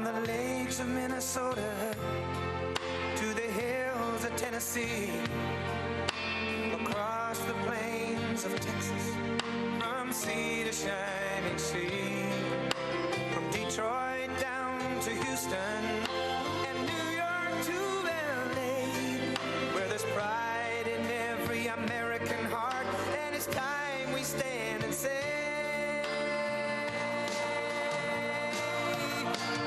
From the lakes of Minnesota to the hills of Tennessee, across the plains of Texas, from sea to shining sea, from Detroit down to Houston and New York to LA, where there's pride in every American heart, and it's time we stand and say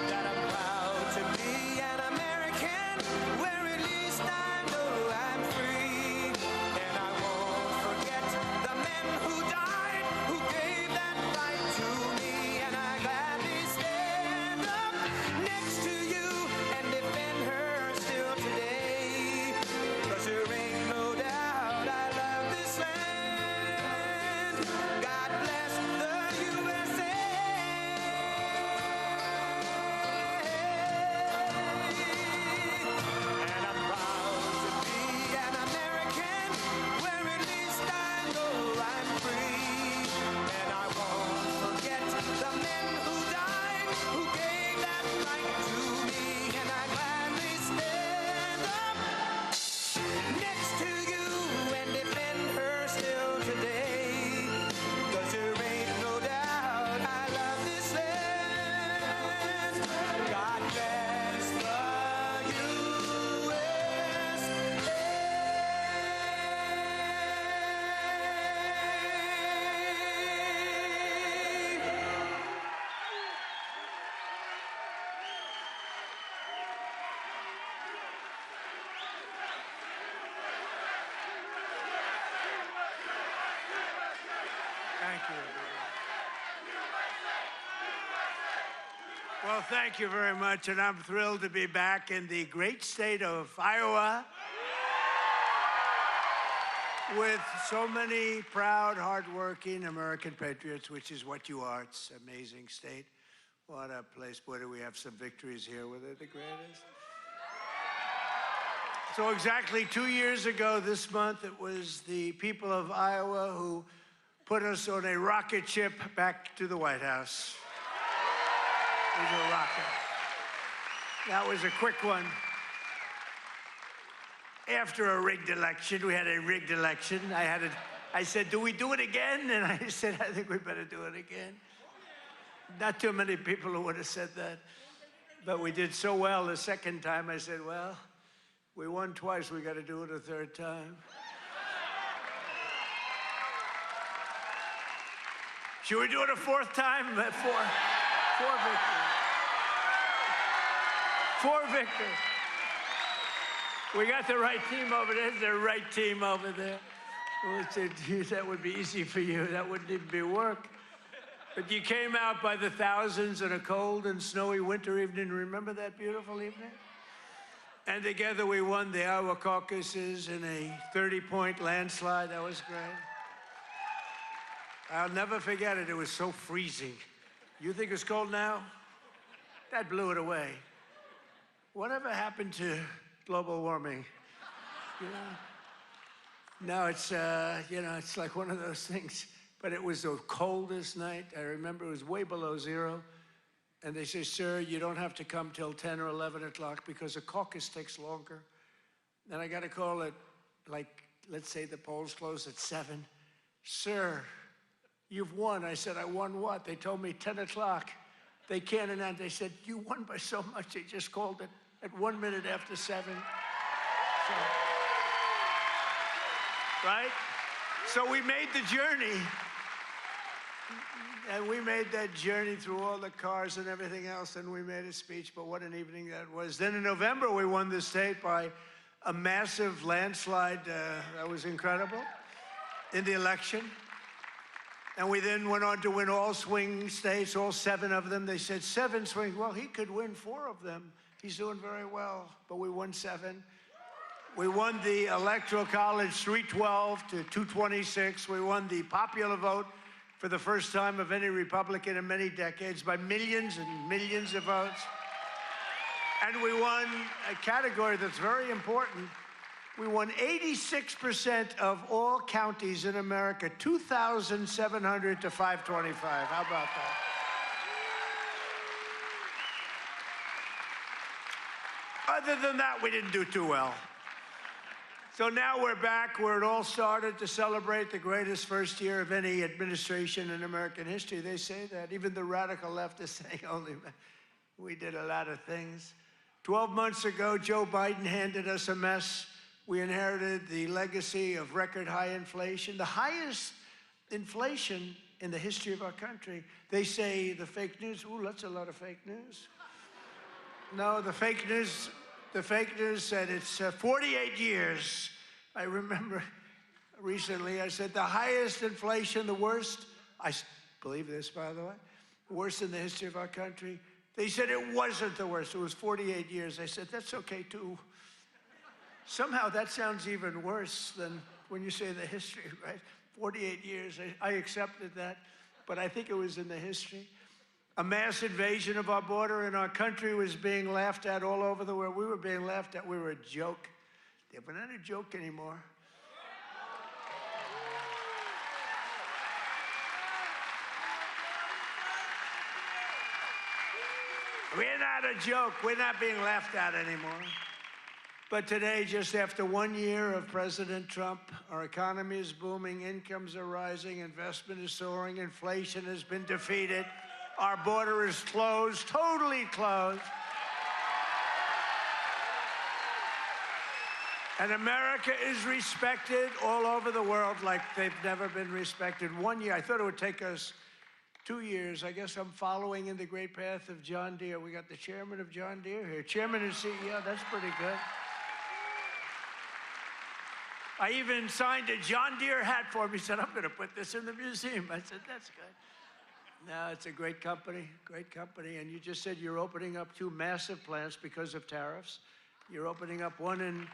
that I'm proud to be an American, where at least I know I'm free, and I won't forget the men who died, who gave that right to me, and I gladly stand up next to you and defend her still today, 'cause there ain't no doubt I love this land. God bless the USA. And I'm proud to be an American, where at least I know I'm free, and I won't forget the men who died, who gave that right to me, and I gladly stand up next to you and defend her still today, 'cause there ain't no doubt I love this land. God bless the USA. Thank you, everybody. Well, thank you very much, and I'm thrilled to be back in the great state of Iowa with so many proud, hardworking American patriots, which is what you are. It's an amazing state. What a place. Boy, do we have some victories here. Were they the greatest? So exactly 2 years ago this month, it was the people of Iowa who put us on a rocket ship back to the White House. It was a rocket. That was a quick one. After a rigged election, we had a rigged election. I said, do we do it again? And I said, I think we better do it again. Not too many people who would have said that. But we did so well the second time, I said, well, we won twice, we got to do it a third time. Should we do it a fourth time? Four victories. 4 victories. We got the right team over there. The right team over there. That would be easy for you. That wouldn't even be work. But you came out by the thousands on a cold and snowy winter evening. Remember that beautiful evening? And together we won the Iowa caucuses in a 30-point landslide. That was great. I'll never forget it. It was so freezing. You think it's cold now? That blew it away. Whatever happened to global warming? You know? Now it's, it's like one of those things. But it was the coldest night. I remember it was way below zero. And they say, sir, you don't have to come till 10 or 11 o'clock because the caucus takes longer. Then I got a call at, let's say the polls close at 7. Sir, you've won. I said, I won what? They told me 10 o'clock. They can't announce. They said, you won by so much. They just called it at 1 minute after 7. So, right? So we made the journey. And we made that journey through all the cars and everything else, and we made a speech, but what an evening that was. Then in November, we won the state by a massive landslide. That was incredible in the election. And we then went on to win all swing states, all 7 of them. They said 7 swing. Well, he could win 4 of them. He's doing very well, but we won 7. We won the Electoral College 312 to 226. We won the popular vote for the first time of any Republican in many decades by millions and millions of votes. And we won a category that's very important. We won 86% of all counties in America, 2,700 to 525. How about that? Other than that, we didn't do too well. So now we're back where it all started to celebrate the greatest first year of any administration in American history. They say that. Even the radical left is saying, holy man, we did a lot of things. 12 months ago, Joe Biden handed us a mess. We inherited the legacy of record high inflation, the highest inflation in the history of our country. They say the fake news, ooh, that's a lot of fake news. No, the fake news said it's 48 years. I remember recently I said the highest inflation, the worst, I believe this, by the way, worst in the history of our country. They said it wasn't the worst, it was 48 years. I said, that's okay too. Somehow that sounds even worse than when you say the history, right? 48 years, I accepted that, but I think it was in the history. A mass invasion of our border in our country was being laughed at all over the world. We were being laughed at. We were a joke. We're not a joke anymore. We're not a joke. We're not being laughed at anymore. But today, just after 1 year of President Trump, our economy is booming, incomes are rising, investment is soaring, inflation has been defeated. Our border is closed, totally closed. And America is respected all over the world like they've never been respected. 1 year, I thought it would take us 2 years. I guess I'm following in the great path of John Deere. We got the chairman of John Deere here. Chairman and CEO, that's pretty good. I even signed a John Deere hat for him. He said, I'm going to put this in the museum. I said, that's good. No, it's a great company, and you just said you're opening up 2 massive plants because of tariffs. You're opening up one in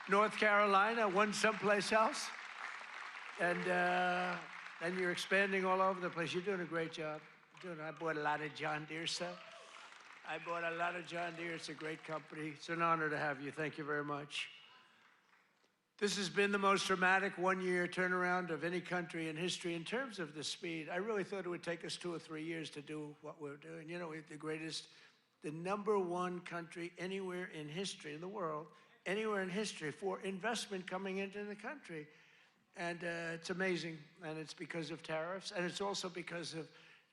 North Carolina, one someplace else, and you're expanding all over the place. You're doing a great job. I bought a lot of John Deere stuff. I bought a lot of John Deere. It's a great company. It's an honor to have you. Thank you very much. This has been the most dramatic 1 year turnaround of any country in history in terms of the speed. I really thought it would take us 2 or 3 years to do what we're doing. You know, we're the #1 country anywhere in history in the world, anywhere in history for investment coming into the country. And it's amazing. And it's because of tariffs. And it's also because of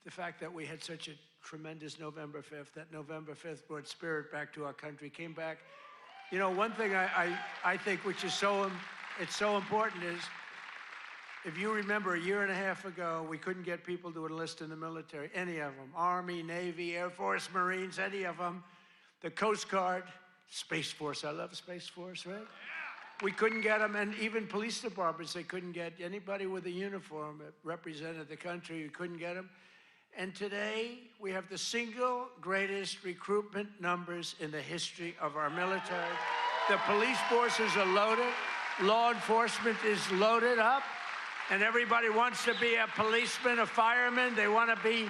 the fact that we had such a tremendous November 5th. That November 5th brought spirit back to our country, came back. You know, one thing I think which is so important is, if you remember a year and a half ago, we couldn't get people to enlist in the military, any of them. Army, Navy, Air Force, Marines, any of them. The Coast Guard, Space Force, I love Space Force, right? We couldn't get them, and even police departments, they couldn't get anybody with a uniform that represented the country, we couldn't get them. And today, we have the single greatest recruitment numbers in the history of our military. The police forces are loaded, law enforcement is loaded up, and everybody wants to be a policeman, a fireman. They want to be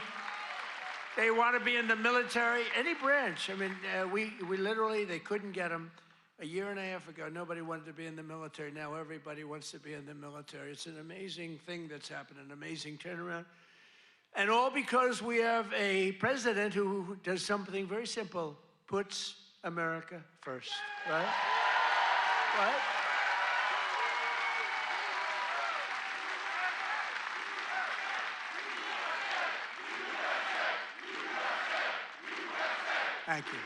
in the military, any branch. I mean, we literally, they couldn't get them. A year and a half ago, nobody wanted to be in the military. Now everybody wants to be in the military. It's an amazing thing that's happened, an amazing turnaround. And all because we have a president who does something very simple, puts America first, right? Right? Thank you.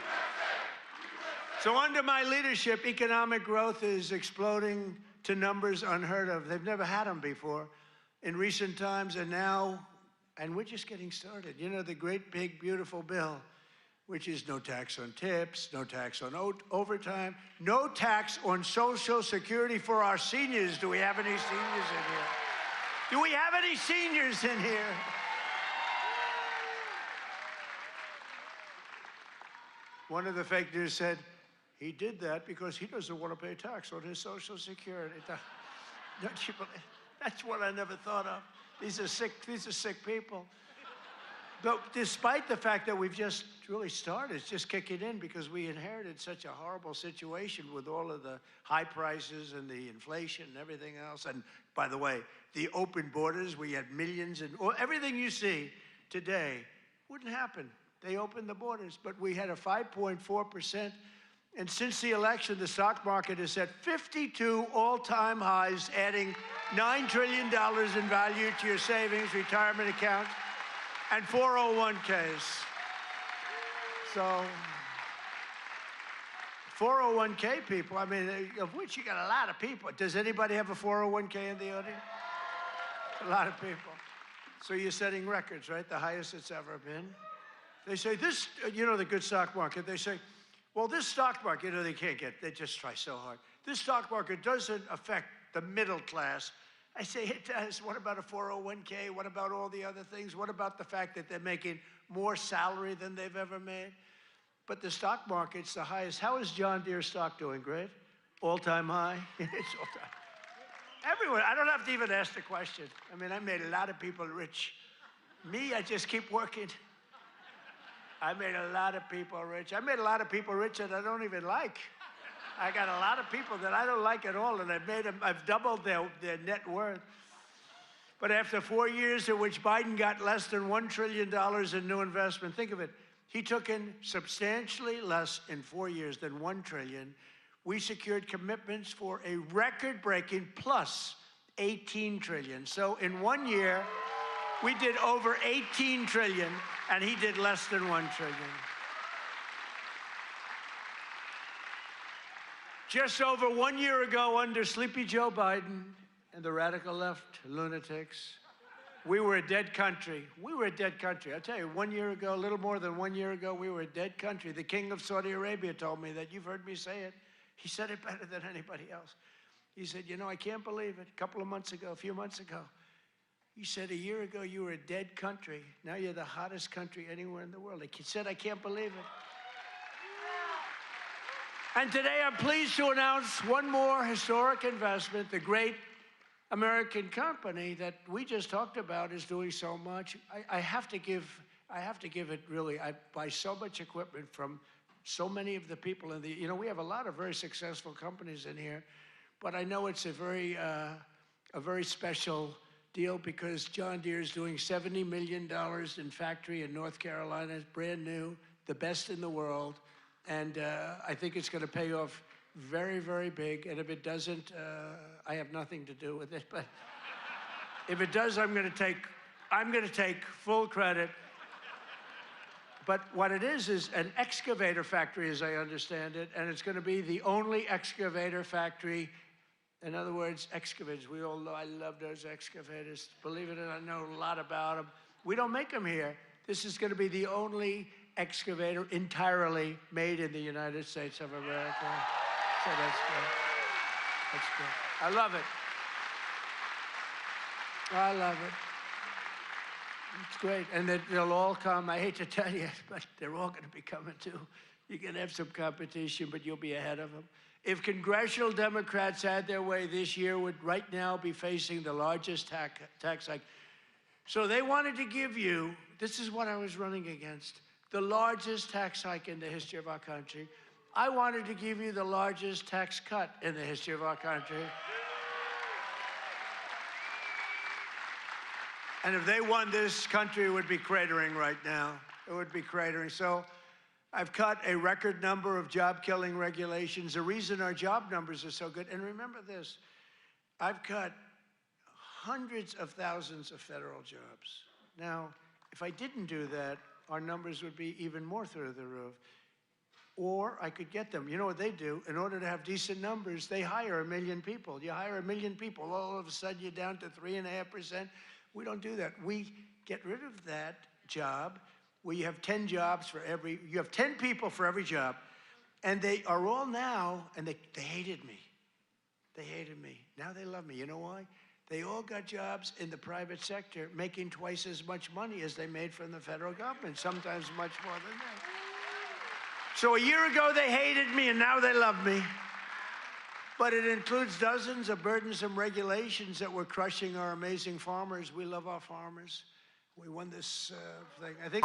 So under my leadership, economic growth is exploding to numbers unheard of. They've never had them before in recent times, and now, and we're just getting started. You know, the great, big, beautiful bill, which is no tax on tips, no tax on overtime, no tax on Social Security for our seniors. Do we have any seniors in here? Do we have any seniors in here? One of the fake news said, he did that because he doesn't want to pay tax on his Social Security. Don't you believe? That's what I never thought of. These are sick people. But despite the fact that we've just really started, it's just kicking in because we inherited such a horrible situation with all of the high prices and the inflation and everything else. And by the way, the open borders, we had millions and everything you see today wouldn't happen. They opened the borders, but we had a 5.4% And since the election, the stock market has set 52 all-time highs, adding $9 trillion in value to your savings, retirement accounts, and 401ks. So 401k people, I mean, of which you got a lot of people. Does anybody have a 401k in the audience? A lot of people. So you're setting records, right? The highest it's ever been. They say this, you know, the good stock market, they say, well, this stock market, you know, they just try so hard. This stock market doesn't affect the middle class. I say it does. What about a 401k? What about all the other things? What about the fact that they're making more salary than they've ever made? But the stock market's the highest. How is John Deere stock doing? Great? All-time high? It's all-time. Everyone, I don't have to even ask the question. I mean, I made a lot of people rich. Me, I just keep working. I made a lot of people rich. I made a lot of people rich that I don't even like. I got a lot of people that I don't like at all, and I've doubled their net worth. But after 4 years in which Biden got less than $1 trillion in new investment, think of it, he took in substantially less in 4 years than $1 trillion. We secured commitments for a record-breaking plus $18 trillion. So in 1 year, we did over $18 trillion, and he did less than $1 trillion. Just over 1 year ago, under Sleepy Joe Biden and the radical left lunatics, we were a dead country. We were a dead country. I'll tell you, 1 year ago, a little more than 1 year ago, we were a dead country. The king of Saudi Arabia told me that. You've heard me say it. He said it better than anybody else. He said, you know, I can't believe it. A few months ago, he said, a year ago, you were a dead country. Now you're the hottest country anywhere in the world. He said, I can't believe it. And today, I'm pleased to announce one more historic investment. The great American company that we just talked about is doing so much. I have to give it really. I buy so much equipment from so many of the people in the, you know, we have a lot of very successful companies in here, but I know it's a very special deal because John Deere is doing $70 million in factory in North Carolina. It's brand new, the best in the world. And I think it's going to pay off very, very big. And if it doesn't, I have nothing to do with it. But if it does, I'm going to take full credit. But what it is an excavator factory, as I understand it, and it's going to be the only excavator factory. In other words, excavators. We all know I love those excavators. Believe it or not, I know a lot about them. We don't make them here. This is going to be the only excavator entirely made in the United States of America. So that's good. That's good. I love it. I love it. It's great. And they'll all come. I hate to tell you, but they're all going to be coming too. You're going to have some competition, but you'll be ahead of them. If congressional Democrats had their way this year, would right now be facing the largest tax hike. So they wanted to give you, this is what I was running against, the largest tax hike in the history of our country. I wanted to give you the largest tax cut in the history of our country. And if they won, this country would be cratering right now. It would be cratering. So I've cut a record number of job-killing regulations. The reason our job numbers are so good, and remember this, I've cut hundreds of thousands of federal jobs. Now, if I didn't do that, our numbers would be even more through the roof. Or I could get them. You know what they do? In order to have decent numbers, they hire 1 million people. You hire 1 million people, all of a sudden you're down to 3.5%. We don't do that. We get rid of that job where you have 10 jobs for every, you have 10 people for every job. And they are all now, and they hated me. They hated me. Now they love me. You know why? They all got jobs in the private sector making twice as much money as they made from the federal government, sometimes much more than that. So a year ago, they hated me, and now they love me. But it includes dozens of burdensome regulations that were crushing our amazing farmers. We love our farmers. We won this thing. I think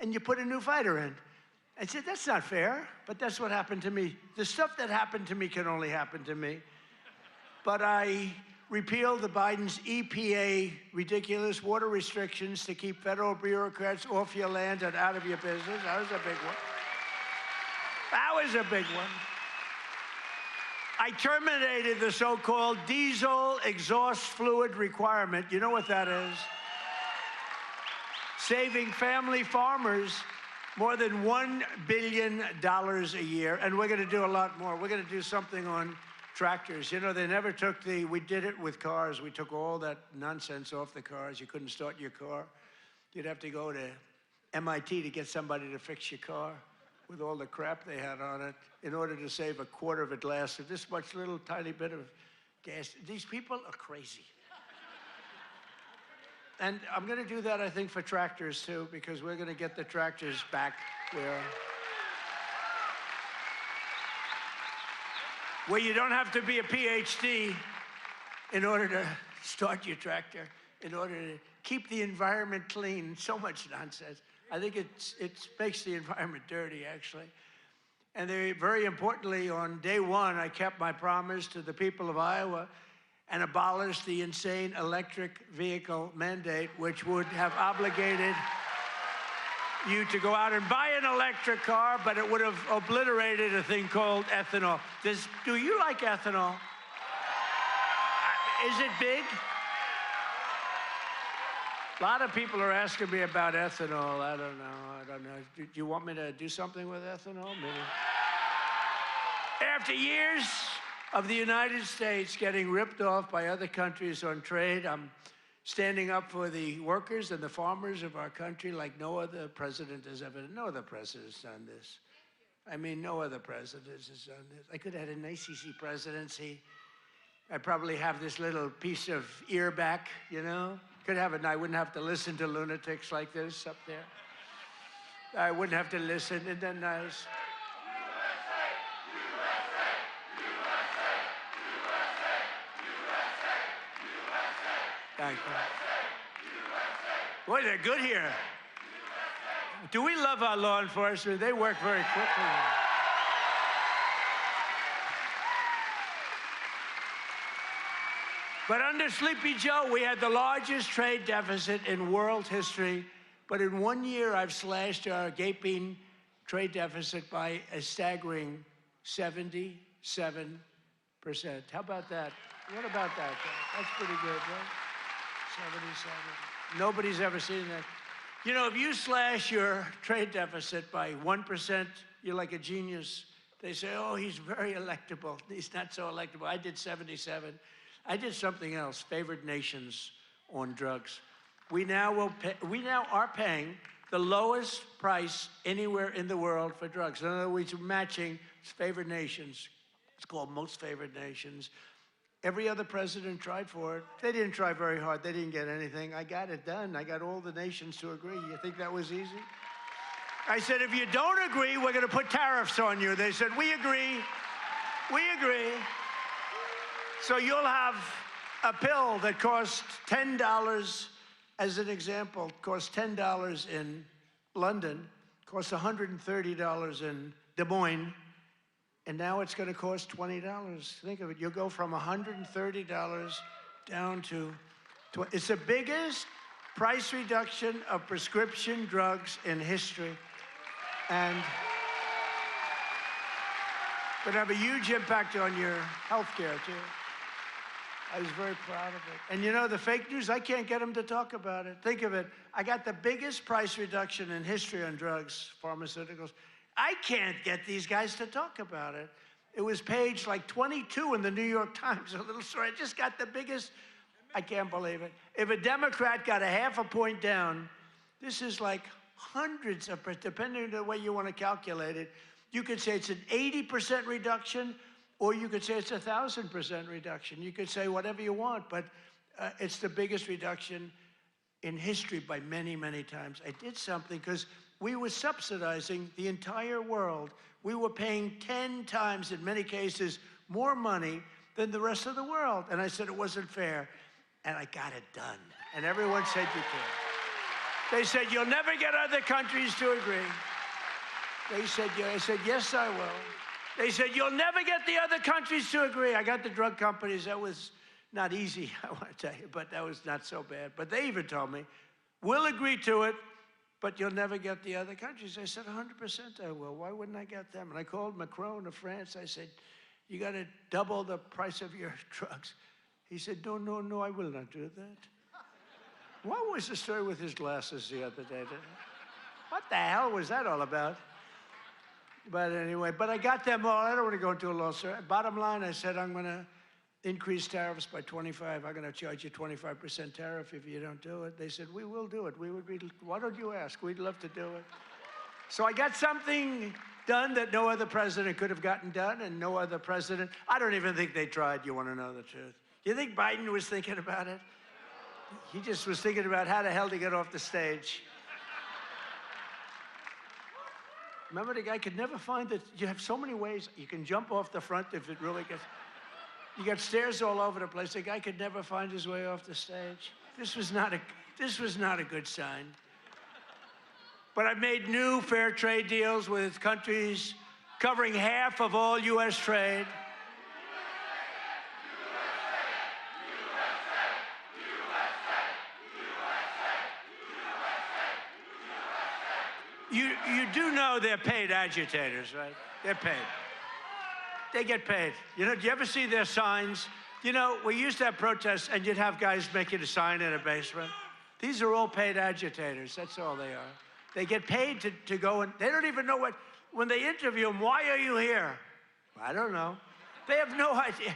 and you put a new fighter in. I said, that's not fair, but that's what happened to me. The stuff that happened to me can only happen to me. But I repealed the Biden's EPA ridiculous water restrictions to keep federal bureaucrats off your land and out of your business. That was a big one. That was a big one. I terminated the so-called diesel exhaust fluid requirement. You know what that is? Saving family farmers more than $1 billion a year, and we're going to do a lot more. We're going to do something on tractors. You know, they never took we did it with cars. We took all that nonsense off the cars. You couldn't start your car. You'd have to go to MIT to get somebody to fix your car with all the crap they had on it in order to save a quarter of a glass of this much little tiny bit of gas. These people are crazy. And I'm going to do that, I think, for tractors, too, because we're going to get the tractors back where you don't have to be a PhD in order to start your tractor, in order to keep the environment clean. So much nonsense. I think it makes the environment dirty, actually. And very importantly, on day one, I kept my promise to the people of Iowa and abolished the insane electric vehicle mandate, which would have obligated you to go out and buy an electric car, but it would have obliterated a thing called ethanol. Do you like ethanol? Is it big? A lot of people are asking me about ethanol. I don't know. Do you want me to do something with ethanol? Maybe. After years of the United States getting ripped off by other countries on trade, I'm standing up for the workers and the farmers of our country like no other president has ever. No other president's done this. I mean, no other president has done this. I could have had a nice, easy presidency. I'd probably have this little piece of ear back, you know? Could have it, and I wouldn't have to listen to lunatics like this up there. I wouldn't have to listen, and then Thank you. Boy, they're good here. Do we love our law enforcement? They work very quickly. But under Sleepy Joe, we had the largest trade deficit in world history. But in 1 year, I've slashed our gaping trade deficit by a staggering 77%. How about that? What about that? That's pretty good, right? 77. Nobody's ever seen that. You know, if you slash your trade deficit by 1%, you're like a genius. They say, oh, he's very electable. He's not so electable. I did 77. I did something else, favored nations on drugs. We now are paying the lowest price anywhere in the world for drugs. In other words, matching favored nations. It's called most favored nations. Every other president tried for it. They didn't try very hard. They didn't get anything. I got it done. I got all the nations to agree. You think that was easy? I said, if you don't agree, we're going to put tariffs on you. They said, we agree. We agree. So you'll have a pill that costs $10, as an example, costs $10 in London, costs $130 in Des Moines, and now it's going to cost $20. Think of it. You'll go from $130 down to $20. It's the biggest price reduction of prescription drugs in history. And would have a huge impact on your health care, too. I was very proud of it. And you know, the fake news, I can't get them to talk about it. Think of it. I got the biggest price reduction in history on drugs, pharmaceuticals. I can't get these guys to talk about it. It was page like 22 in the New York Times, a little story. I just got the biggest, I can't believe it. If a Democrat got a half a point down, this is like hundreds of, depending on the way you want to calculate it, you could say it's an 80% reduction, or you could say it's 1,000% reduction. You could say whatever you want, but it's the biggest reduction in history by many, many times. I did something because we were subsidizing the entire world. We were paying 10 times, in many cases, more money than the rest of the world. And I said it wasn't fair. And I got it done. And everyone said you can. They said, you'll never get other countries to agree. They said, yeah. I said, yes, I will. They said, you'll never get the other countries to agree. I got the drug companies. That was not easy, I want to tell you, but that was not so bad. But they even told me, we'll agree to it, but you'll never get the other countries. I said, 100% I will. Why wouldn't I get them? And I called Macron of France. I said, you got to double the price of your drugs. He said, no, no, no, I will not do that. What was the story with his glasses the other day? What the hell was that all about? But anyway, but I got them all. I don't want to go into a long story. Bottom line, I said, I'm going to increase tariffs by 25. I'm going to charge you 25% tariff if you don't do it. They said, we will do it. We would be, why don't you ask? We'd love to do it. So I got something done that no other president could have gotten done, and no other president, I don't even think they tried, you want to know the truth. You think Biden was thinking about it? He just was thinking about how the hell to get off the stage. Remember, the guy could never find that you have so many ways. You can jump off the front if it really gets... You got stairs all over the place. The guy could never find his way off the stage. This was not a good sign. But I've made new fair trade deals with countries covering half of all U.S. trade. You do know they're paid agitators, right? They're paid. They get paid. You know, do you ever see their signs? You know, we used to have protests, and you'd have guys making a sign in a basement. These are all paid agitators. That's all they are. They get paid to go, and they don't even know what, when they interview them, why are you here? I don't know. They have no idea.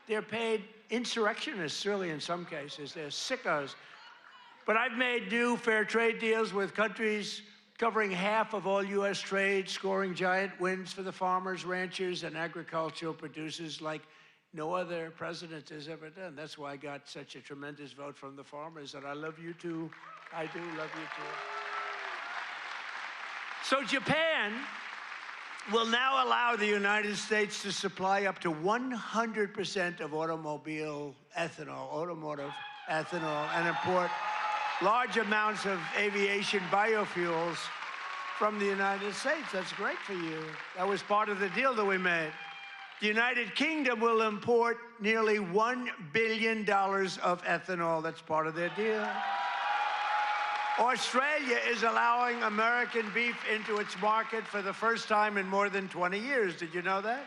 They're paid insurrectionists, really, in some cases. They're sickos. But I've made new fair trade deals with countries covering half of all U.S. trade, scoring giant wins for the farmers, ranchers, and agricultural producers like no other president has ever done. That's why I got such a tremendous vote from the farmers, and I love you too. I do love you too. So Japan will now allow the United States to supply up to 100% of automotive ethanol, and import large amounts of aviation biofuels from the United States. That's great for you. That was part of the deal that we made. The United Kingdom will import nearly $1 billion of ethanol. That's part of their deal. Australia is allowing American beef into its market for the first time in more than 20 years. Did you know that?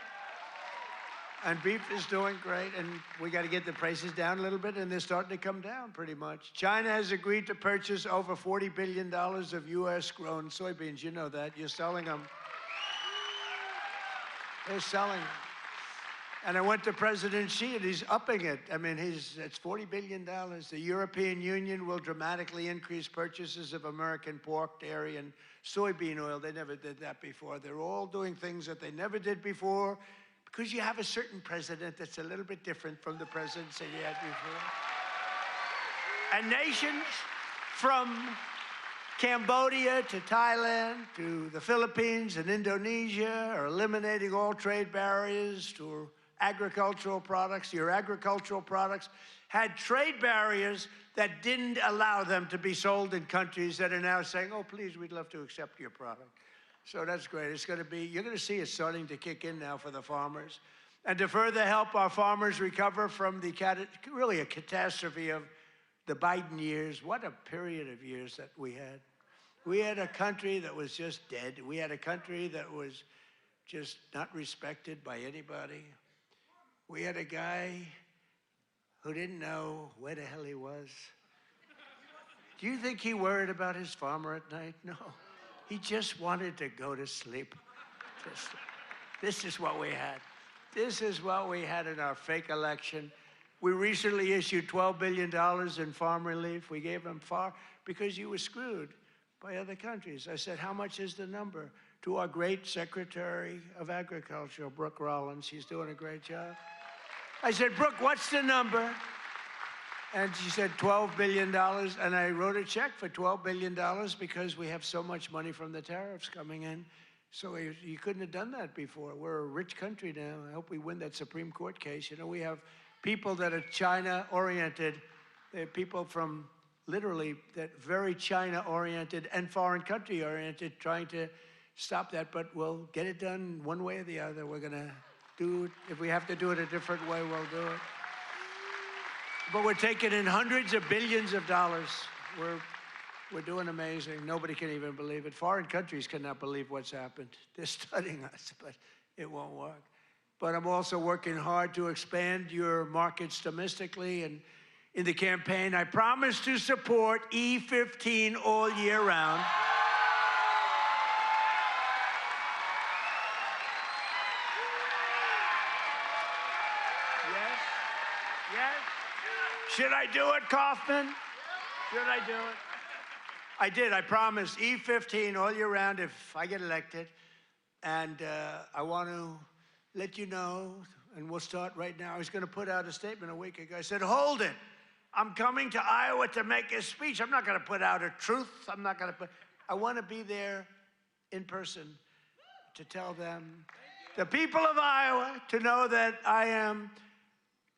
And beef is doing great, and we got to get the prices down a little bit, and they're starting to come down pretty much. China has agreed to purchase over $40 billion of U.S.-grown soybeans. You know that. You're selling them. They're selling them. And I went to President Xi, and he's upping it. I mean, it's $40 billion. The European Union will dramatically increase purchases of American pork, dairy, and soybean oil. They never did that before. They're all doing things that they never did before, because you have a certain president that's a little bit different from the presidents that you had before. And nations from Cambodia to Thailand to the Philippines and Indonesia are eliminating all trade barriers to agricultural products. Your agricultural products had trade barriers that didn't allow them to be sold in countries that are now saying, oh, please, we'd love to accept your product. So that's great. It's going to be, you're going to see it starting to kick in now for the farmers. And to further help our farmers recover from the, really a catastrophe of the Biden years, what a period of years that we had. We had a country that was just dead. We had a country that was just not respected by anybody. We had a guy who didn't know where the hell he was. Do you think he worried about his farmer at night? No. He just wanted to go to sleep. This is what we had. This is what we had in our fake election. We recently issued $12 billion in farm relief. We gave them because you were screwed by other countries. I said, how much is the number? To our great Secretary of Agriculture, Brooke Rollins. She's doing a great job. I said, Brooke, what's the number? And she said, $12 billion. And I wrote a check for $12 billion because we have so much money from the tariffs coming in. So you couldn't have done that before. We're a rich country now. I hope we win that Supreme Court case. You know, we have people that are China-oriented. They're people from literally, that very China-oriented and foreign country-oriented, trying to stop that. But we'll get it done one way or the other. We're going to do it. If we have to do it a different way, we'll do it. But we're taking in hundreds of billions of dollars. We're doing amazing. Nobody can even believe it. Foreign countries cannot believe what's happened. They're studying us, but it won't work. But I'm also working hard to expand your markets domestically. And in the campaign, I promise to support E15 all year round. Yes? Yes? Should I do it, Kaufman? Should I do it? I did. I promised E15 all year round if I get elected. And I want to let you know, and we'll start right now. I was going to put out a statement a week ago. I said, hold it. I'm coming to Iowa to make a speech. I'm not going to put out a truth. I'm not going to put, I want to be there in person to tell them, the people of Iowa, to know that I am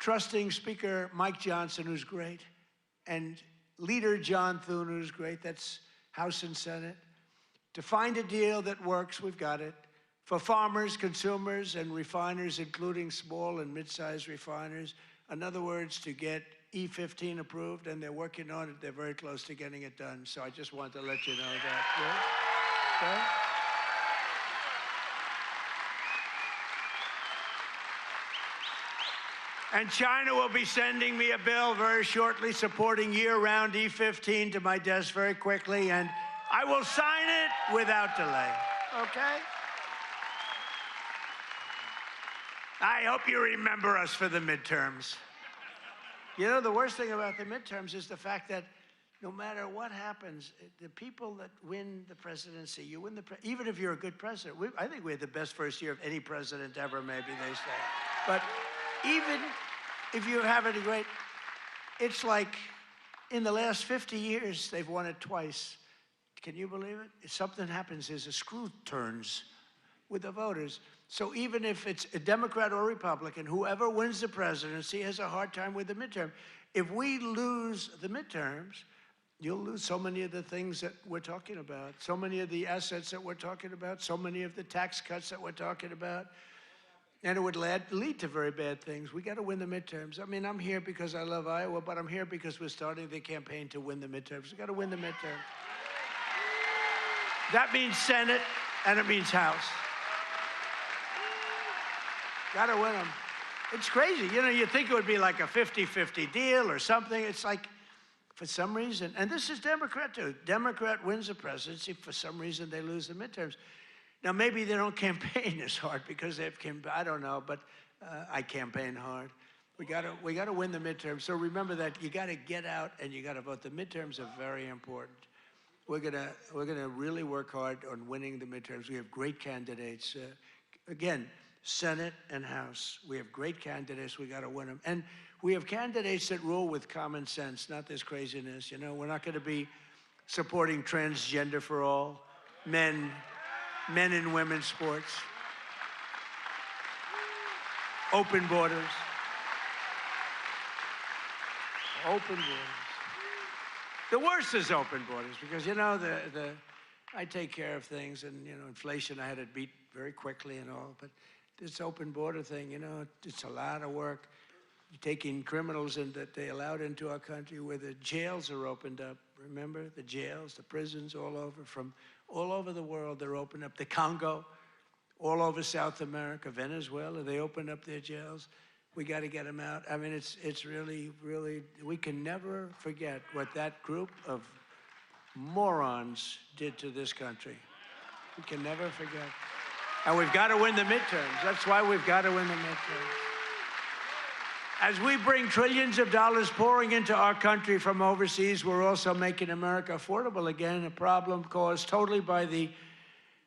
trusting Speaker Mike Johnson, who's great, and Leader John Thune, who's great. That's House and Senate. To find a deal that works, we've got it. For farmers, consumers, and refiners, including small and mid-sized refiners. In other words, to get E15 approved, and they're working on it. They're very close to getting it done. So I just wanted to let you know that. Yeah? Okay? And China will be sending me a bill very shortly supporting year-round E15 to my desk very quickly, and I will sign it without delay. Okay? I hope you remember us for the midterms. You know, the worst thing about the midterms is the fact that no matter what happens, the people that win the presidency, you win the even if you're a good president. I think we had the best first year of any president ever, maybe they say. But even if you have any great, it's like in the last 50 years, they've won it twice. Can you believe it? If something happens, there's a screw turns with the voters. So even if it's a Democrat or Republican, whoever wins the presidency has a hard time with the midterm. If we lose the midterms, you'll lose so many of the things that we're talking about, so many of the assets that we're talking about, so many of the tax cuts that we're talking about. And it would lead to very bad things. We got to win the midterms. I mean, I'm here because I love Iowa, but I'm here because we're starting the campaign to win the midterms. We got to win the midterms. That means Senate, and it means House. Got to win them. It's crazy. You know, you think it would be like a 50-50 deal or something. It's like, for some reason, and this is Democrat too. Democrat wins the presidency. For some reason, they lose the midterms. Now, maybe they don't campaign as hard because they've I don't know, but I campaign hard. We got to win the midterms. So remember that you got to get out and you got to vote. The midterms are very important. We're gonna really work hard on winning the midterms. We have great candidates. Again, Senate and House. We have great candidates. We got to win them. And we have candidates that rule with common sense, not this craziness. You know, we're not going to be supporting transgender for all, men and women's sports, open borders, open borders. The worst is open borders because, you know, I take care of things, and, you know, inflation I had it beat very quickly and all, but this open border thing, you know, it's a lot of work. Taking criminals in that they allowed into our country where the jails are opened up. Remember, the jails, the prisons all over, from all over the world, they're opened up. The Congo, all over South America, Venezuela, they opened up their jails. We got to get them out. I mean, it's really, really, we can never forget what that group of morons did to this country. We can never forget. And we've got to win the midterms. That's why we've got to win the midterms. As we bring trillions of dollars pouring into our country from overseas, we're also making America affordable again, a problem caused totally by the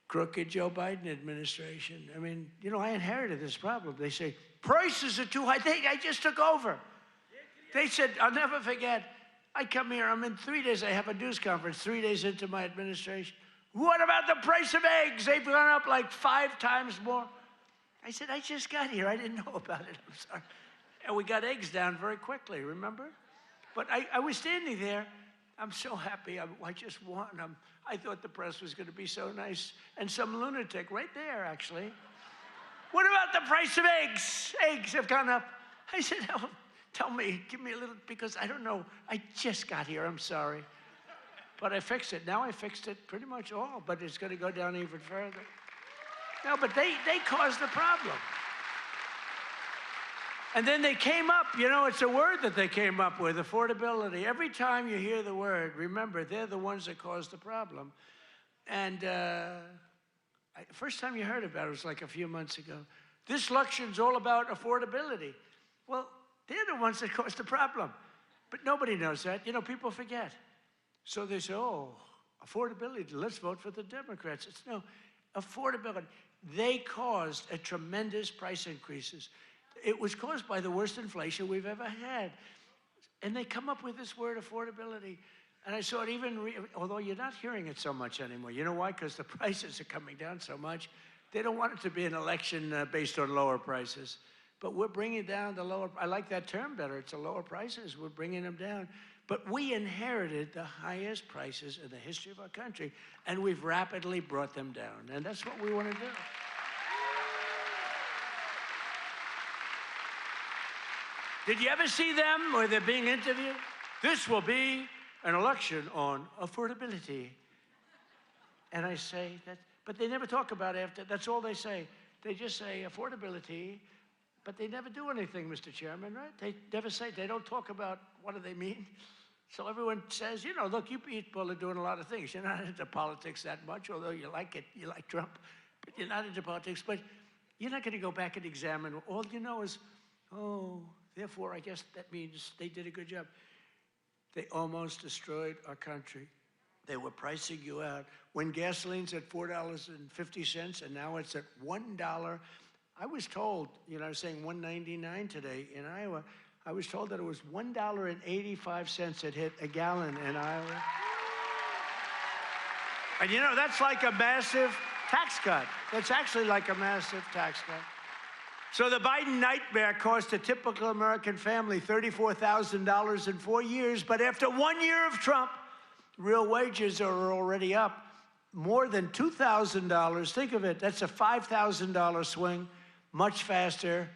crooked Joe Biden administration. I mean, you know, I inherited this problem. They say, prices are too high. I just took over. They said, I'll never forget, I come here, I'm in 3 days, I have a news conference 3 days into my administration. What about the price of eggs? They've gone up like 5 times more. I said, I just got here. I didn't know about it. I'm sorry. And we got eggs down very quickly, remember? But I was standing there. I'm so happy I just won. I thought the press was going to be so nice. And some lunatic right there, actually. What about the price of eggs? Eggs have gone up. I said, oh, tell me, give me a little, because I don't know. I just got here, I'm sorry. But I fixed it. Now I fixed it pretty much all, but it's going to go down even further. No, but they caused the problem. And then they came up, you know, it's a word that they came up with, affordability. Every time you hear the word, remember, they're the ones that caused the problem. And first time you heard about it was like a few months ago. This election's all about affordability. Well, they're the ones that caused the problem. But nobody knows that. You know, people forget. So they say, oh, affordability, let's vote for the Democrats. It's no, affordability. They caused a tremendous price increases. It was caused by the worst inflation we've ever had. And they come up with this word, affordability. And I saw it even, although you're not hearing it so much anymore. You know why? Because the prices are coming down so much. They don't want it to be an election based on lower prices. But we're bringing down the lower, I like that term better. It's a lower prices. We're bringing them down. But we inherited the highest prices in the history of our country, and we've rapidly brought them down. And that's what we want to do. Did you ever see them where they're being interviewed? This will be an election on affordability. And I say that, but they never talk about it after. That's all they say. They just say affordability, but they never do anything, Mr. Chairman, right? They never say, they don't talk about what do they mean. So everyone says, you know, look, you people are doing a lot of things. You're not into politics that much, although you like it, you like Trump, but you're not into politics. But you're not going to go back and examine. All you know is, oh, therefore, I guess that means they did a good job. They almost destroyed our country. They were pricing you out. When gasoline's at $4.50 and now it's at $1, I was told, you know, I was saying $1.99 today in Iowa. I was told that it was $1.85 it hit a gallon in Iowa. And you know, that's like a massive tax cut. That's actually like a massive tax cut. So the Biden nightmare cost a typical American family $34,000 in 4 years, but after 1 year of Trump, real wages are already up more than $2,000. Think of it, that's a $5,000 swing, much faster.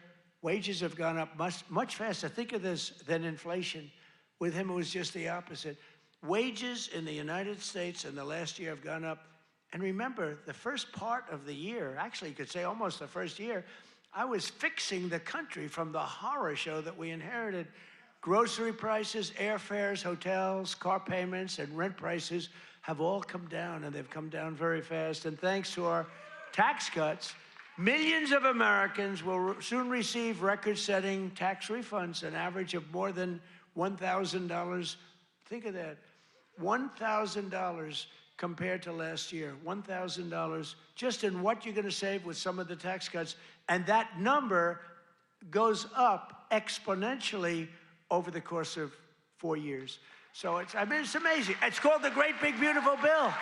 Wages have gone up much faster. Think of this than inflation. With him, it was just the opposite. Wages in the United States in the last year have gone up. And remember, the first part of the year, actually you could say almost the first year, I was fixing the country from the horror show that we inherited. Grocery prices, airfares, hotels, car payments, and rent prices have all come down, and they've come down very fast. And thanks to our tax cuts, millions of Americans will soon receive record-setting tax refunds, an average of more than $1,000. Think of that, $1,000 compared to last year, $1,000 just in what you're going to save with some of the tax cuts. And that number goes up exponentially over the course of 4 years. So it's, I mean, it's amazing. It's called the Great Big Beautiful Bill.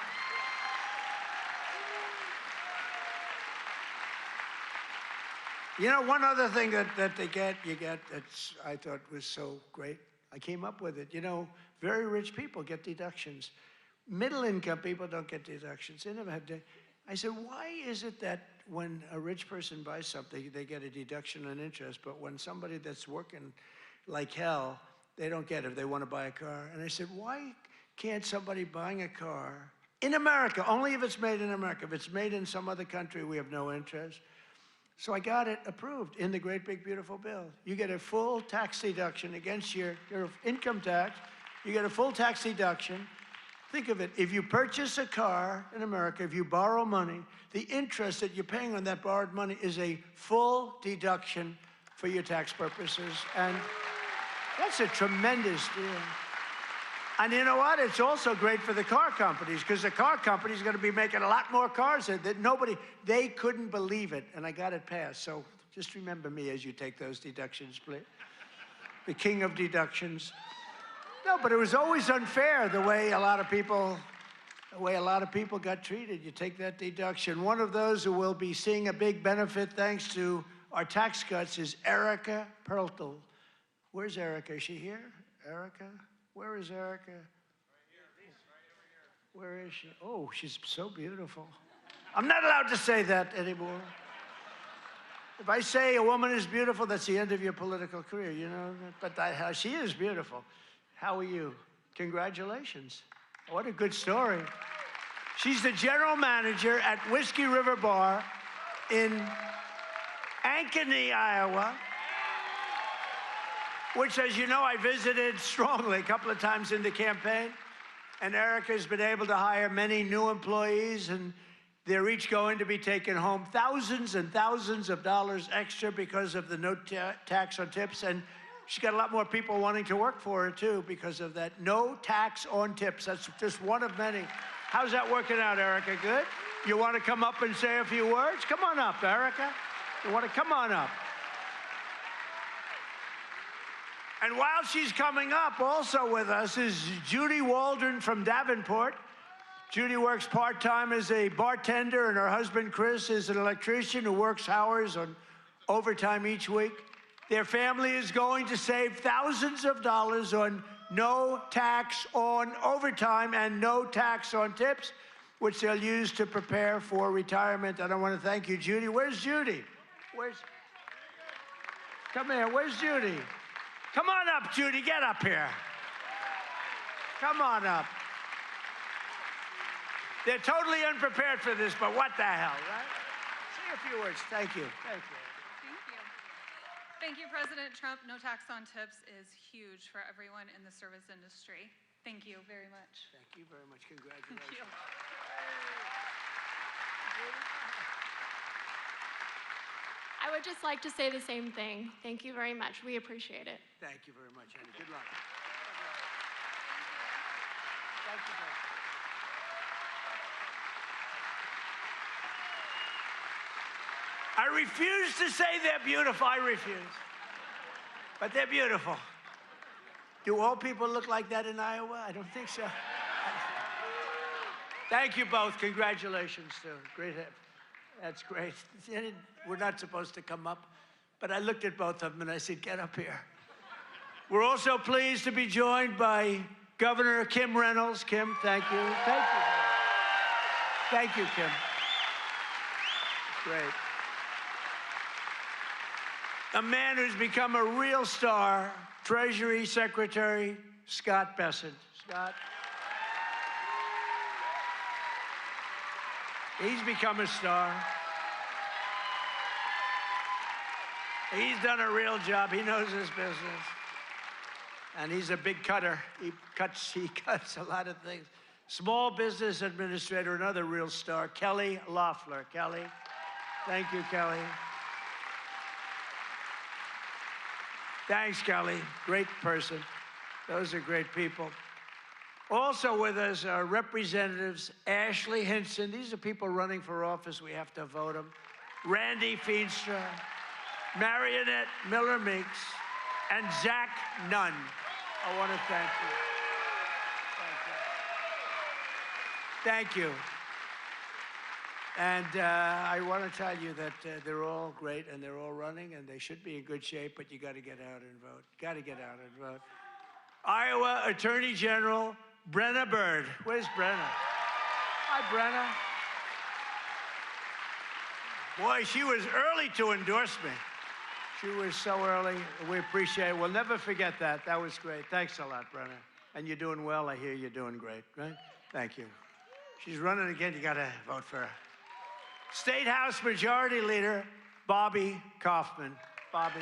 You know, one other thing that you get that's I thought was so great, I came up with it. You know, very rich people get deductions. Middle-income people don't get deductions. They never have to. I said, why is it that when a rich person buys something, they get a deduction on interest, but when somebody that's working like hell, they don't get it if they want to buy a car? And I said, why can't somebody buying a car in America, only if it's made in America, if it's made in some other country, we have no interest. So I got it approved in the Great Big Beautiful Bill. You get a full tax deduction against your income tax. You get a full tax deduction. Think of it, if you purchase a car in America, if you borrow money, the interest that you're paying on that borrowed money is a full deduction for your tax purposes. And that's a tremendous deal. And you know what? It's also great for the car companies, because the car companies are going to be making a lot more cars that nobody, they couldn't believe it. And I got it passed. So just remember me as you take those deductions, please. The king of deductions. No, but it was always unfair the way a lot of people got treated. You take that deduction. One of those who will be seeing a big benefit thanks to our tax cuts is Erica Perltel. Where's Erica? Is she here? Erica? Where is Erica? Right here. Where is she? Oh, she's so beautiful. I'm not allowed to say that anymore. If I say a woman is beautiful, that's the end of your political career, you know? But she is beautiful. How are you? Congratulations. What a good story. She's the general manager at Whiskey River Bar in Ankeny, Iowa, which, as you know, I visited strongly a couple of times in the campaign. And Erica's been able to hire many new employees, and they're each going to be taking home thousands and thousands of dollars extra because of the no tax on tips. And she's got a lot more people wanting to work for her, too, because of that no tax on tips. That's just one of many. How's that working out, Erica? Good? You want to come up and say a few words? Come on up, Erica. You want to come on up? And while she's coming up, also with us is Judy Waldron from Davenport. Judy works part-time as a bartender, and her husband, Chris, is an electrician who works hours on overtime each week. Their family is going to save thousands of dollars on no tax on overtime and no tax on tips, which they'll use to prepare for retirement. And I want to thank you, Judy. Where's Judy? Come here. Where's Judy? Come on up, Judy. Get up here. Come on up. They're totally unprepared for this, but what the hell, right? Say a few words. Thank you. Thank you. Thank you. Thank you, President Trump. No tax on tips is huge for everyone in the service industry. Thank you very much. Thank you very much. Congratulations. Thank you. I would just like to say the same thing. Thank you very much. We appreciate it. Thank you very much, Andy. Good luck. Thank you very much. I refuse to say they're beautiful. I refuse. But they're beautiful. Do all people look like that in Iowa? I don't think so. Thank you both. Congratulations, too. Great. That's great. We're not supposed to come up, but I looked at both of them and I said, get up here. We're also pleased to be joined by Governor Kim Reynolds. Kim, thank you. Thank you. Thank you, Kim. Great. A man who's become a real star, Treasury Secretary Scott Bessent. Scott. He's become a star. He's done a real job. He knows his business. And he's a big cutter. He cuts a lot of things. Small Business Administrator, another real star, Kelly Loeffler. Kelly. Thank you, Kelly. Thanks, Kelly. Great person. Those are great people. Also with us are Representatives Ashley Hinson. These are people running for office. We have to vote them. Randy Feenstra, Marionette Miller-Meeks, and Zach Nunn. I want to thank you. Thank you. Thank you. And I want to tell you that they're all great and they're all running and they should be in good shape, but you got to get out and vote. Got to get out and vote. Iowa Attorney General Brenna Bird. Where's Brenna? Hi, Brenna. Boy, she was early to endorse me. She was so early. We appreciate it. We'll never forget that. That was great. Thanks a lot, Brenna. And you're doing well. I hear you're doing great, right? Thank you. She's running again. You got to vote for her. State House Majority Leader Bobby Kaufman. Bobby.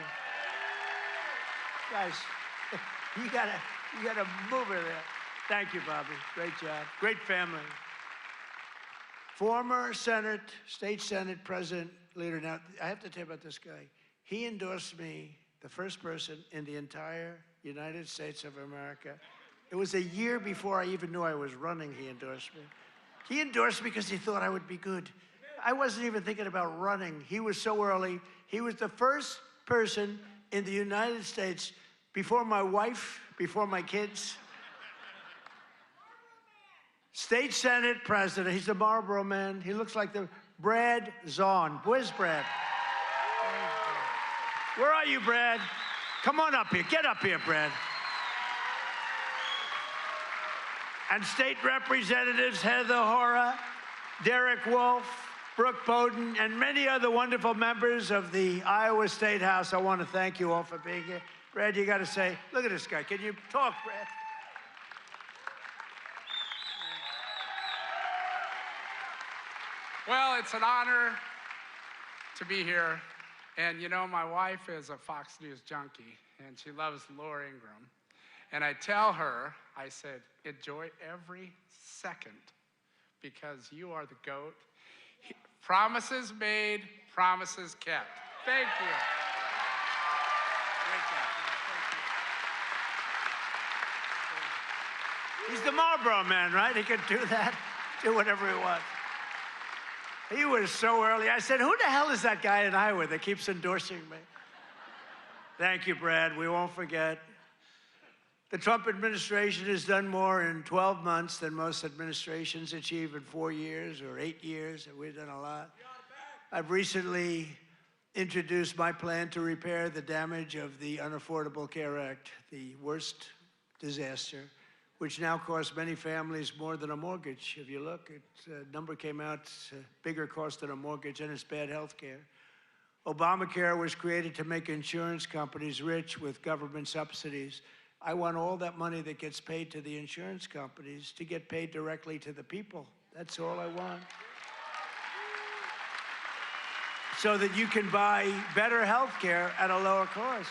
Guys, you gotta move her there. Thank you, Bobby. Great job. Great family. Former State Senate President Leader. Now, I have to tell you about this guy. He endorsed me, the first person in the entire United States of America. It was a year before I even knew I was running, he endorsed me. He endorsed me because he thought I would be good. I wasn't even thinking about running. He was so early. He was the first person in the United States, before my wife, before my kids. State Senate President. He's a Marlboro man. He looks like the Brad Zahn. Where's Brad? Where are you, Brad? Come on up here. Get up here, Brad. And state representatives Heather Hora, Derek Wolf, Brooke Bowden, and many other wonderful members of the Iowa State House. I want to thank you all for being here. Brad, you got to say, look at this guy. Can you talk, Brad? Well, it's an honor to be here. And you know, my wife is a Fox News junkie, and she loves Laura Ingraham. And I tell her, I said, enjoy every second because you are the GOAT. Promises made, promises kept. Thank you. Great job. He's the Marlboro man, right? He could do that, do whatever he wants. He was so early. I said, who the hell is that guy in Iowa that keeps endorsing me? Thank you, Brad. We won't forget. The Trump administration has done more in 12 months than most administrations achieve in 4 years or 8 years, and we've done a lot. I've recently introduced my plan to repair the damage of the Unaffordable Care Act, the worst disaster, which now costs many families more than a mortgage. If you look, a number came out, it's a bigger cost than a mortgage, and it's bad health care. Obamacare was created to make insurance companies rich with government subsidies. I want all that money that gets paid to the insurance companies to get paid directly to the people. That's all I want. So that you can buy better health care at a lower cost.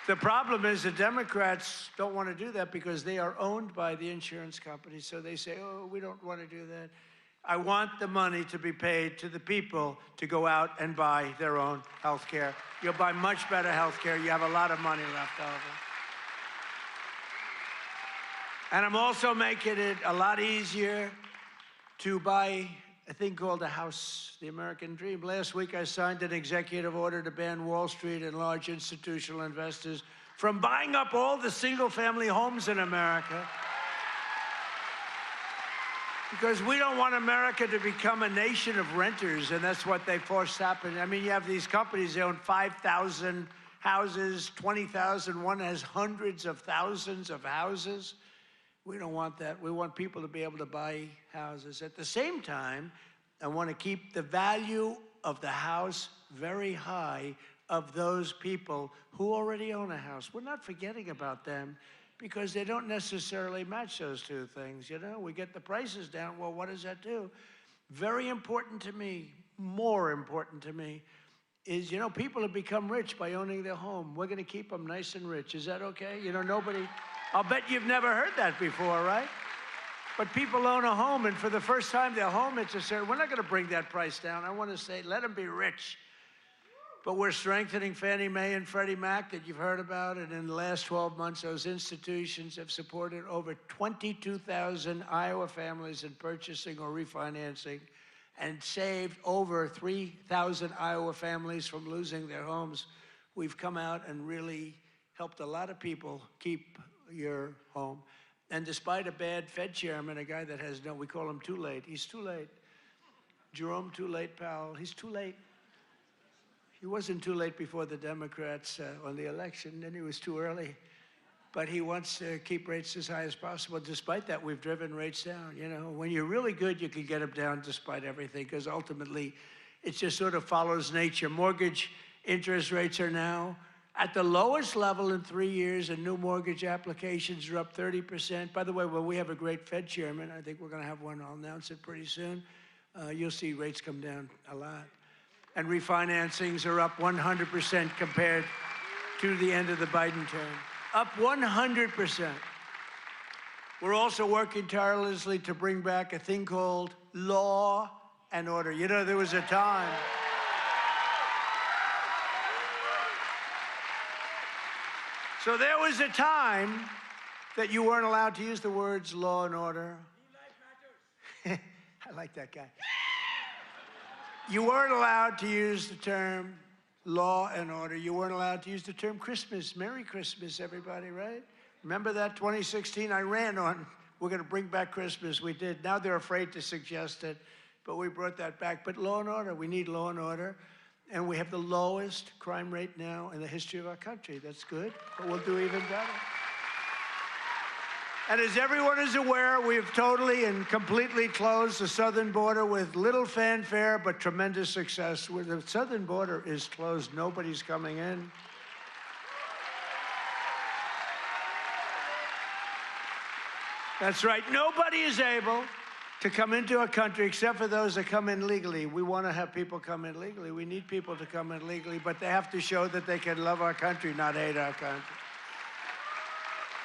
The problem is the Democrats don't want to do that because they are owned by the insurance companies. So they say, oh, we don't want to do that. I want the money to be paid to the people to go out and buy their own health care. You'll buy much better health care. You have a lot of money left over. And I'm also making it a lot easier to buy a thing called a house, the American dream. Last week, I signed an executive order to ban Wall Street and large institutional investors from buying up all the single-family homes in America. Because we don't want America to become a nation of renters, and that's what they forced happen. I mean, you have these companies, they own 5,000 houses, 20,000. One has hundreds of thousands of houses. We don't want that. We want people to be able to buy houses. At the same time, I want to keep the value of the house very high of those people who already own a house. We're not forgetting about them because they don't necessarily match those two things. You know, we get the prices down. Well, what does that do? Very important to me, more important to me, is, you know, people have become rich by owning their home. We're going to keep them nice and rich. Is that okay? You know, nobody... I'll bet you've never heard that before, right? But people own a home, and for the first time, their home, it's a certain, we're not going to bring that price down. I want to say, let them be rich. But we're strengthening Fannie Mae and Freddie Mac that you've heard about, and in the last 12 months, those institutions have supported over 22,000 Iowa families in purchasing or refinancing and saved over 3,000 Iowa families from losing their homes. We've come out and really helped a lot of people keep your home. And despite a bad Fed chairman, a guy that has no, we call him too late. He's too late. Jerome Too Late Powell, he's too late. He wasn't too late before the Democrats won the election, then he was too early. But he wants to keep rates as high as possible. Despite that, we've driven rates down. You know, when you're really good, you can get them down despite everything, because ultimately, it just sort of follows nature. Mortgage interest rates are now at the lowest level in 3 years, and new mortgage applications are up 30%. By the way, well, we have a great Fed chairman. I think we're going to have one. I'll announce it pretty soon. You'll see rates come down a lot. And refinancings are up 100% compared to the end of the Biden term. Up 100%. We're also working tirelessly to bring back a thing called law and order. You know, there was a time... So there was a time that you weren't allowed to use the words law and order. I like that guy. You weren't allowed to use the term law and order. You weren't allowed to use the term Christmas. Merry Christmas, everybody, right? Remember that 2016? I ran on, we're going to bring back Christmas. We did. Now they're afraid to suggest it, but we brought that back. But law and order, we need law and order. And we have the lowest crime rate now in the history of our country. That's good, but we'll do even better. And as everyone is aware, we've totally and completely closed the southern border with little fanfare, but tremendous success. Where the southern border is closed, nobody's coming in. That's right. Nobody is able to come into our country except for those that come in legally. We want to have people come in legally. We need people to come in legally, but they have to show that they can love our country, not hate our country.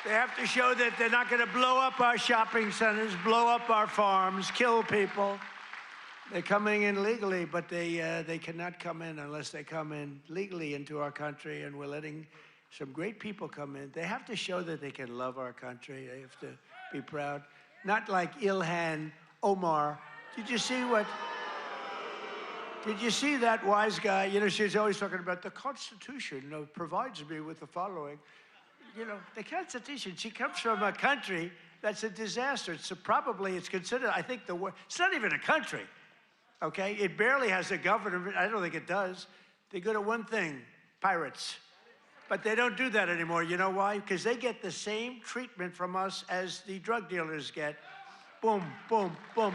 They have to show that they're not going to blow up our shopping centers, blow up our farms, kill people. They're coming in legally, but they cannot come in unless they come in legally into our country, and we're letting some great people come in. They have to show that they can love our country. They have to be proud. Not like Ilhan Omar. Did you see that wise guy? You know, she's always talking about the Constitution provides me with the following. You know, the Constitution, she comes from a country that's a disaster. It's considered, I think, it's not even a country, okay? It barely has a government. I don't think it does. They're good at one thing, pirates. But they don't do that anymore. You know why? Because they get the same treatment from us as the drug dealers get. Boom, boom, boom.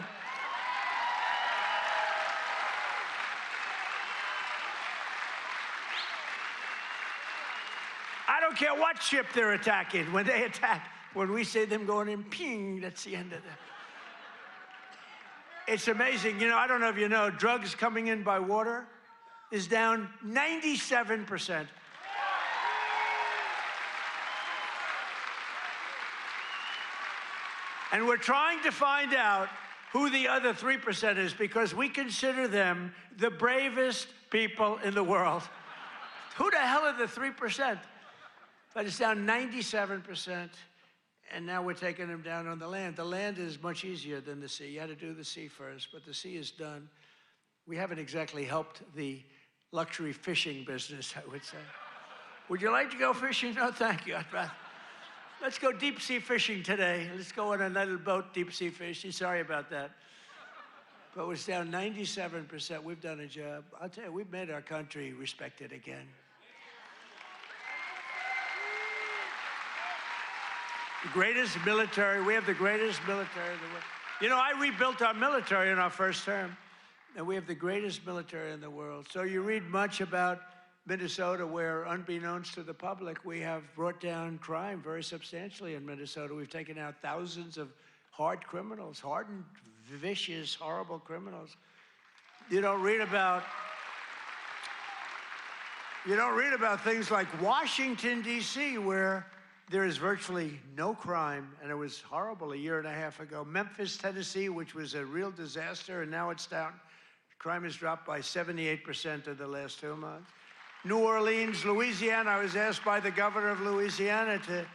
I don't care what ship they're attacking. When they attack, when we see them going in, ping, that's the end of that. It's amazing. You know, I don't know if you know, drugs coming in by water is down 97%. And we're trying to find out who the other 3% is, because we consider them the bravest people in the world. Who the hell are the 3%? But it's down 97%, and now we're taking them down on the land. The land is much easier than the sea. You had to do the sea first, but the sea is done. We haven't exactly helped the luxury fishing business, I would say. Would you like to go fishing? No, thank you. I'd rather. Let's go deep sea fishing today. Let's go on a little boat, deep sea fishing. Sorry about that. But it's down 97%. We've done a job. I'll tell you, we've made our country respected again. The greatest military, we have the greatest military in the world. You know, I rebuilt our military in our first term, and we have the greatest military in the world. So you read much about Minnesota, where, unbeknownst to the public, we have brought down crime very substantially in Minnesota. We've taken out thousands of hard criminals, hardened, vicious, horrible criminals. You don't read about things like Washington, D.C., where there is virtually no crime, and it was horrible a year and a half ago. Memphis, Tennessee, which was a real disaster, and now it's down. Crime has dropped by 78% in the last 2 months. New Orleans, Louisiana, I was asked by the governor of Louisiana to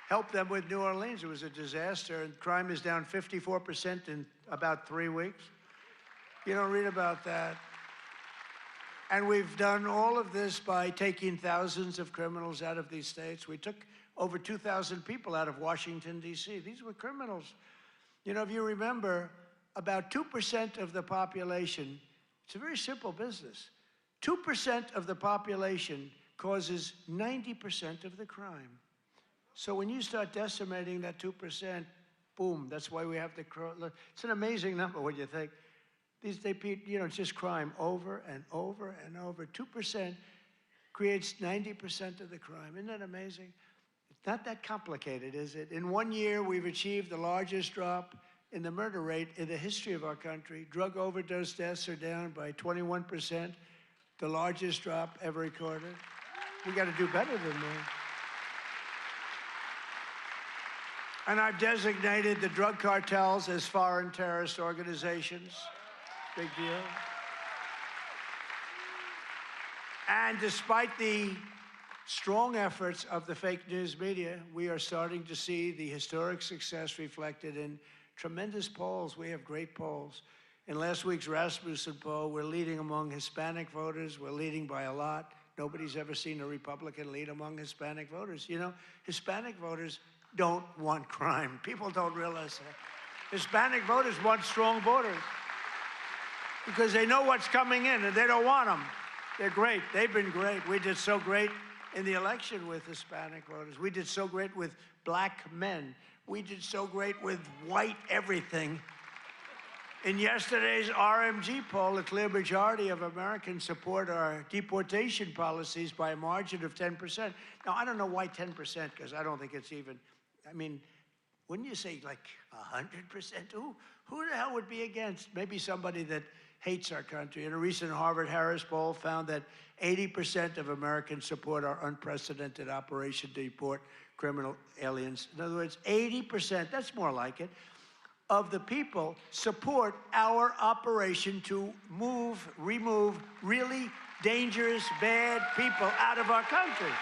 help them with New Orleans. It was a disaster, and crime is down 54% in about 3 weeks. You don't read about that. And we've done all of this by taking thousands of criminals out of these states. We took over 2,000 people out of Washington, D.C. These were criminals. You know, if you remember, about 2% of the population, it's a very simple business. 2% of the population causes 90% of the crime. So when you start decimating that 2%, boom, that's why we have to, it's an amazing number when you think. It's just crime over and over and over. 2% creates 90% of the crime. Isn't that amazing? It's not that complicated, is it? In 1 year, we've achieved the largest drop in the murder rate in the history of our country. Drug overdose deaths are down by 21%, the largest drop ever recorded. We got to do better than that. And I've designated the drug cartels as foreign terrorist organizations. Big deal. And despite the strong efforts of the fake news media, we are starting to see the historic success reflected in tremendous polls. We have great polls. In last week's Rasmussen poll, we're leading among Hispanic voters. We're leading by a lot. Nobody's ever seen a Republican lead among Hispanic voters. You know, Hispanic voters don't want crime. People don't realize that. Hispanic voters want strong borders because they know what's coming in and they don't want them. They're great. They've been great. We did so great in the election with Hispanic voters. We did so great with black men. We did so great with white everything. In yesterday's RMG poll, a clear majority of Americans support our deportation policies by a margin of 10%. Now, I don't know why 10%, because I don't think it's even, I mean, wouldn't you say like 100%? Who the hell would be against? Maybe somebody that hates our country. In a recent Harvard-Harris poll found that 80% of Americans support our unprecedented operation to deport criminal aliens. In other words, 80%, that's more like it, of the people support our operation to remove really dangerous, bad people out of our country.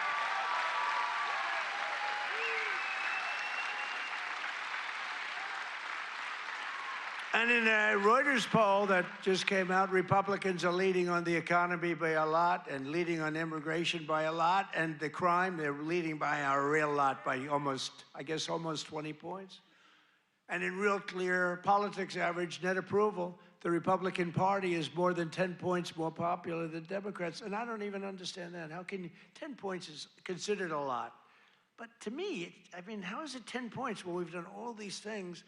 And in a Reuters poll that just came out, Republicans are leading on the economy by a lot and leading on immigration by a lot, and the crime, they're leading by a real lot, by almost, I guess, almost 20 points. And in Real Clear Politics average net approval, the Republican Party is more than 10 points more popular than Democrats. And I don't even understand that. How can you, 10 points is considered a lot. But to me, I mean, how is it 10 points when we've done all these things?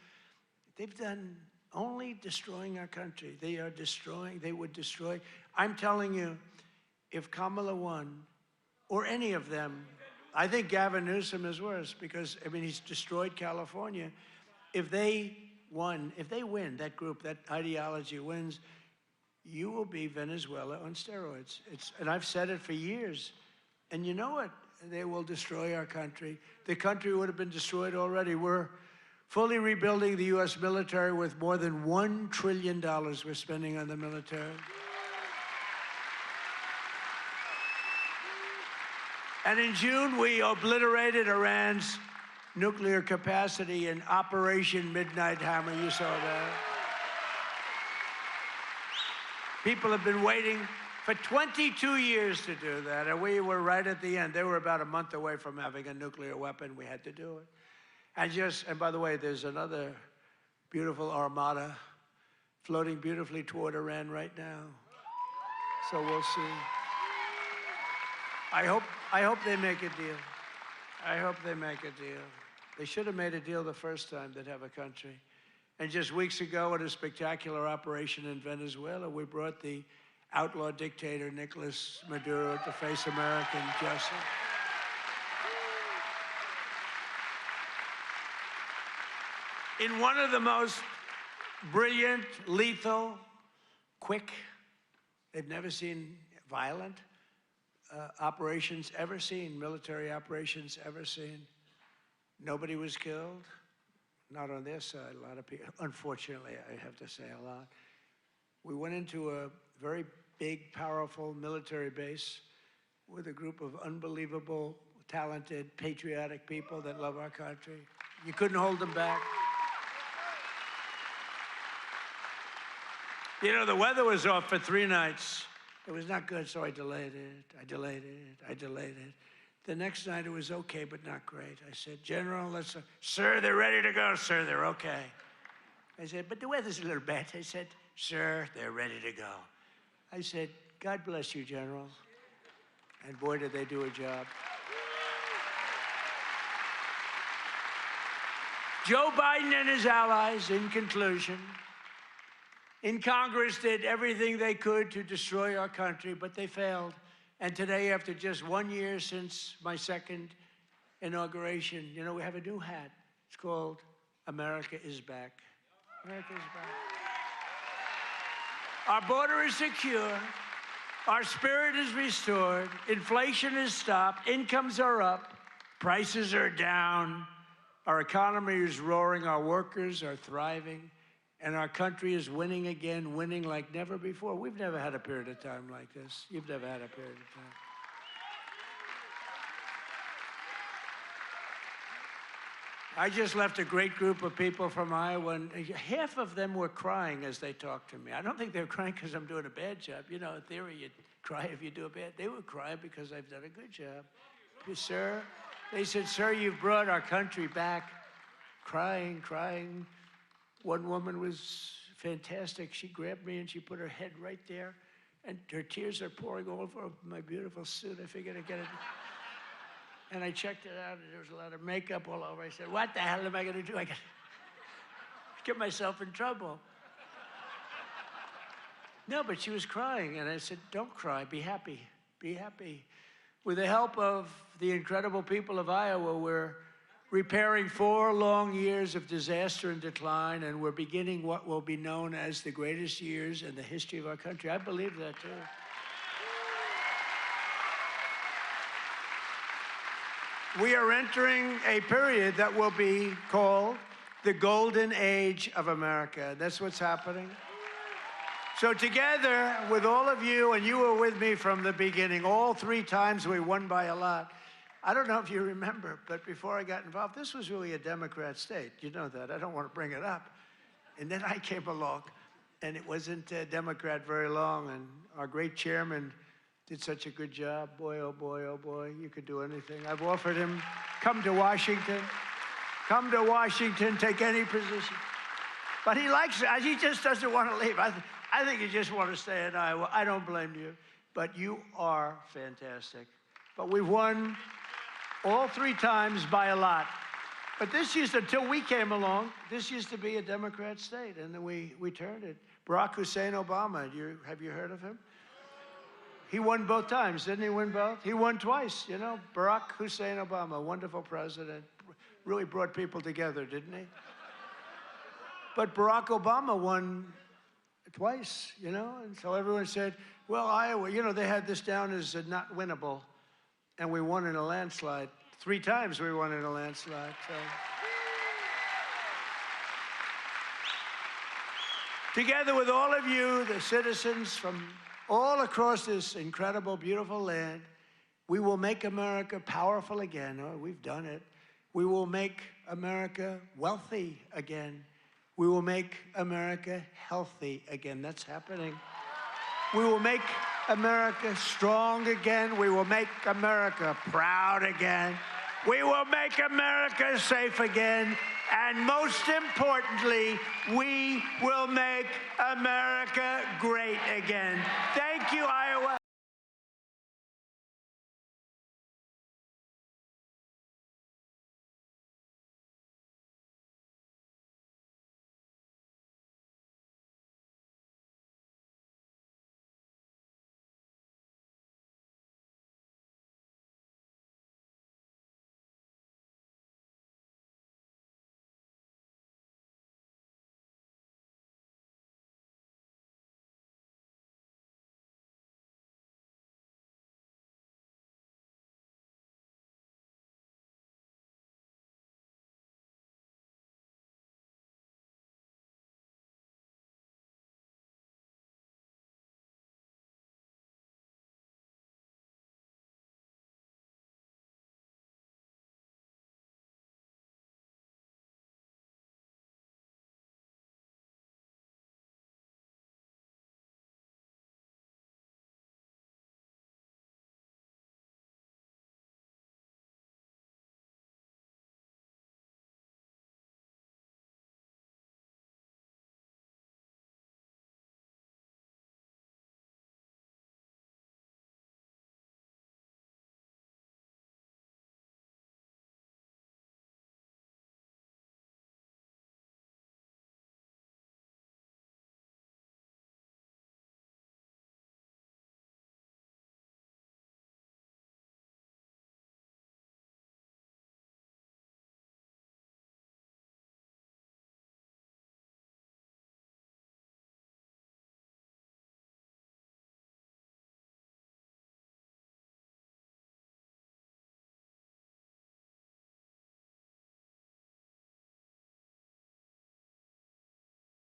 They've done only destroying our country. They are destroying, they would destroy. I'm telling you, if Kamala won, or any of them, I think Gavin Newsom is worse because, I mean, he's destroyed California. If they won, if they win, that group, that ideology wins, you will be Venezuela on steroids. And I've said it for years. And you know what? They will destroy our country. The country would have been destroyed already. We're fully rebuilding the U.S. military with more than $1 trillion we're spending on the military. And in June, we obliterated Iran's nuclear capacity in Operation Midnight Hammer. You saw that. People have been waiting for 22 years to do that, and we were right at the end. They were about a month away from having a nuclear weapon. We had to do it. And by the way, there's another beautiful armada floating beautifully toward Iran right now. So we'll see. I hope they make a deal. I hope they make a deal. They should have made a deal the first time they'd have a country. And just weeks ago, at a spectacular operation in Venezuela, we brought the outlaw dictator Nicolas Maduro to face American justice. In one of the most brilliant, lethal, quick, they've never seen violent operations ever seen, military operations ever seen. Nobody was killed, not on their side, a lot of people, unfortunately, I have to say a lot. We went into a very big, powerful military base with a group of unbelievable, talented, patriotic people that love our country. You couldn't hold them back. You know, the weather was off for 3 nights. It was not good, so I delayed it. The next night it was okay, but not great. I said, General, sir, they're ready to go, sir, they're okay. I said, but the weather's a little bad. I said, sir, they're ready to go. I said, God bless you, General. And boy, did they do a job. Joe Biden and his allies, in conclusion, in Congress did everything they could to destroy our country, but they failed. And today, after just 1 year since my second inauguration, you know, we have a new hat. It's called America is Back. America is back. Our border is secure. Our spirit is restored. Inflation is stopped. Incomes are up. Prices are down. Our economy is roaring. Our workers are thriving. And our country is winning again, winning like never before. We've never had a period of time like this. You've never had a period of time. I just left a great group of people from Iowa, and half of them were crying as they talked to me. I don't think they were crying because I'm doing a bad job. You know, in theory, you'd cry if you do a bad. They were crying because I've done a good job. Sir, they said, sir, you've brought our country back. Crying. One woman was fantastic. She grabbed me and she put her head right there, and her tears are pouring all over my beautiful suit. I figured I'd get it. And I checked it out, and there was a lot of makeup all over. I said, what the hell am I going to do? I got to get myself in trouble. No, but she was crying, and I said, don't cry, be happy, be happy. With the help of the incredible people of Iowa, we're repairing 4 long years of disaster and decline, and we're beginning what will be known as the greatest years in the history of our country. I believe that, too. We are entering a period that will be called the golden age of America. That's what's happening. So together with all of you, and you were with me from the beginning, all 3 times we won by a lot. I don't know if you remember, but before I got involved, this was really a Democrat state. You know that. I don't want to bring it up. And then I came along, and it wasn't a Democrat very long, and our great chairman did such a good job. Boy, oh boy, oh boy, you could do anything. I've offered him, come to Washington, take any position. But he likes it. He just doesn't want to leave. I think you just want to stay in Iowa. I don't blame you. But you are fantastic. But we've won all 3 times by a lot. But this used to, until we came along, this used to be a Democrat state, and then we turned it. Barack Hussein Obama, have you heard of him? He won both times, didn't he win both? He won twice, you know. Barack Hussein Obama, wonderful president, really brought people together, didn't he? But Barack Obama won twice, you know, and so everyone said, well, Iowa, you know, they had this down as not winnable, and we won in a landslide. 3 times we won in a landslide. So. Together with all of you, the citizens from all across this incredible, beautiful land, we will make America powerful again. Oh, we've done it. We will make America wealthy again. We will make America healthy again. That's happening. We will make America strong again. We will make America proud again. We will make America safe again. And most importantly, we will make America great again. Thank you, Iowa.